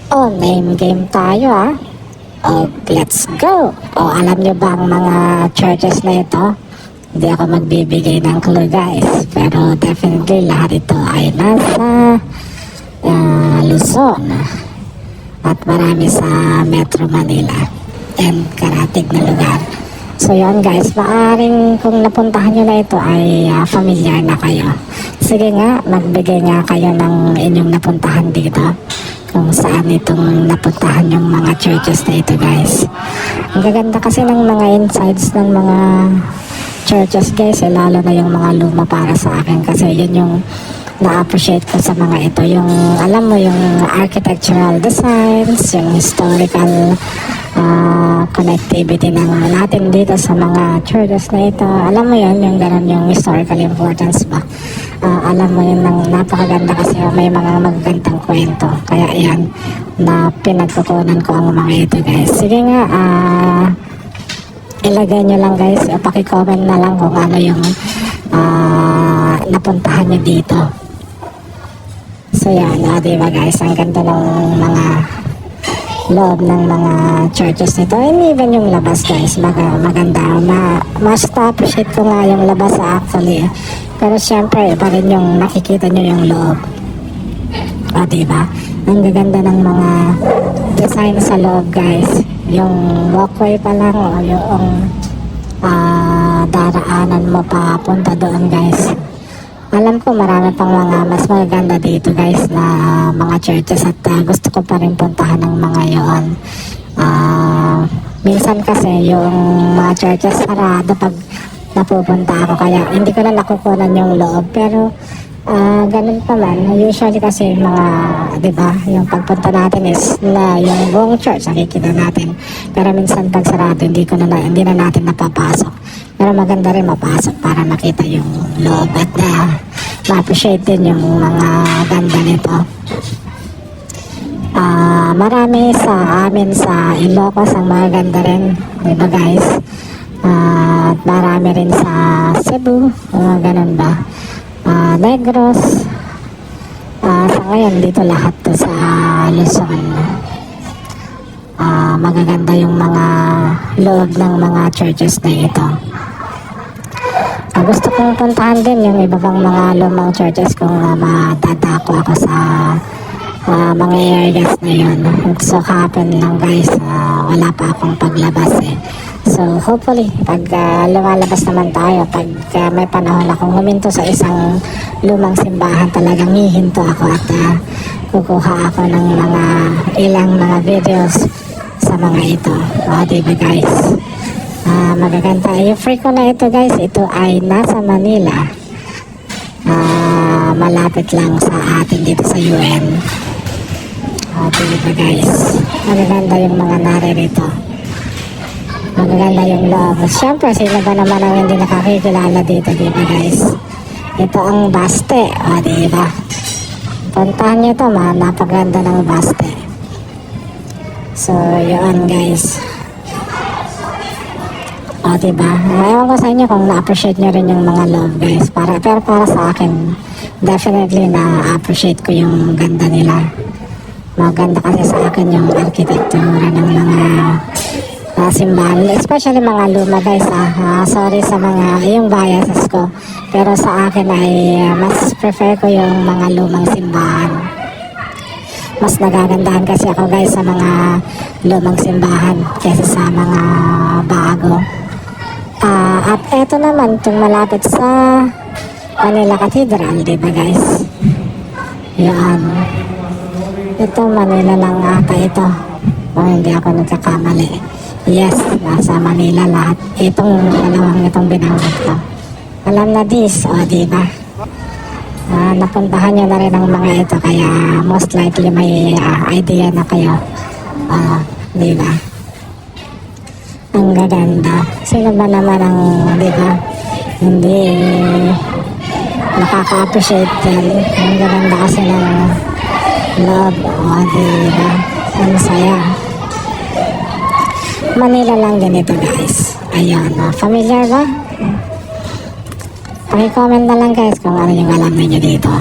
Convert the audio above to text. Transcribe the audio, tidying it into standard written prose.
Oh, name game tayo ah. Oh, let's go. Oh, alam nyo ba ang mga churches na ito? Hindi ako magbibigay ng clue guys. Pero definitely lahat ito ay nasa Luzon. At marami sa Metro Manila. And karatig na lugar. So yun guys, maaring kung napuntahan nyo na ito ay familiar na kayo. Sige nga, magbigay nga kayo ng inyong napuntahan dito. Kung saan itong napuntahan yung mga churches na ito guys. Ang gaganda kasi ng mga insides ng mga churches guys, lalo na yung mga luma para sa akin kasi yun yung na-appreciate ko sa mga ito. Yung alam mo yung architectural designs, yung historical connectivity ng natin dito sa mga churches na ito. Alam mo yun, yung gano'n yung historical importance ba. Alam mo yun, napakaganda kasi may mga magagandang kwento. Kaya yan, na pinagkukunan ko ang mga ito guys. Sige nga, ilagay nyo lang guys, pakicomment na lang kung ano yung napuntahan nyo dito. So yan, diba guys, ang ganda ng mga loob ng mga churches nito, and even yung labas guys, maganda. Mas na-appreciate ko nga yung labas actually, pero syempre iba rin yung nakikita nyo yung loob. Diba, ang gaganda ng mga design sa loob guys. Yung walkway pa lang o yung daraanan mo papunta doon guys. Alam ko marami pang mga mas magaganda dito guys na mga churches at gusto ko pa rin puntahan ng mga yon. Minsan kasi yung mga churches sarado pag napupunta ako kaya hindi ko na nakukunan yung loob, pero ganun pa man, usually kasi mga, diba, yung pagpunta natin is na yung buong church nakikita natin, pero minsan pag sarado hindi na natin napapasok. Pero maganda rin mapasok para makita yung loob at ma-appreciate din yung mga ganda nito. Marami sa amin sa Ilocos ang mga ganda rin, diba guys? At marami rin sa Cebu, ganun ba? Negros. Sa ngayon dito lahat to sa Luzon. Magaganda yung mga loob ng mga churches na ito. Gusto kong puntahan din yung iba pang mga lumang churches kung madadako ako sa mga areas na yun. So happen lang guys, wala pa akong paglabas eh. So hopefully pag lumalabas naman tayo, pag may panahon akong huminto sa isang lumang simbahan, talagang hihinto ako at kukuha ako ng mga ilang mga videos sa mga ito. Diba guys, magaganda. Yung free ko na ito guys, ito ay nasa Manila, malapit lang sa atin dito sa UN. Diba guys, magaganda yung mga naririto, magaganda yung loob. Siyempre sino ba naman ang hindi nakakikilala dito, diba guys? Ito ang Baste, diba? Puntahan nyo ito, napaganda ng Baste. So yun guys, diba? Ewan ko sa inyo kung na-appreciate nyo rin yung mga loob guys. Pero para sa akin, definitely na-appreciate ko yung ganda nila. Maganda kasi sa akin yung arkitektura ng mga simbahan, especially mga luma guys. Sorry sa mga yung biases ko, pero sa akin ay mas prefer ko yung mga lumang simbahan. Mas nagagandahan kasi ako guys sa mga lumang simbahan kaysa sa mga bago. At eto naman itong malapit sa Manila Cathedral, diba guys? Yan. Ito Manila lang ata ito, kung hindi ako nagkakamali. Yes, nasa Manila lahat. Itong dalawang itong binanggit ko. Alam na this, diba? Napuntahan nyo na rin ang mga ito, kaya most likely may idea na kayo. Diba? Ang gaganda. Sino ba naman ang, diba, hindi nakaka-appreciate yan? Ang gaganda kasi ng love, diba? Ang saya. Manila lang din ito guys. Ayun, familiar ba? Paki-comment na lang guys kung ano yung alam niyo dito.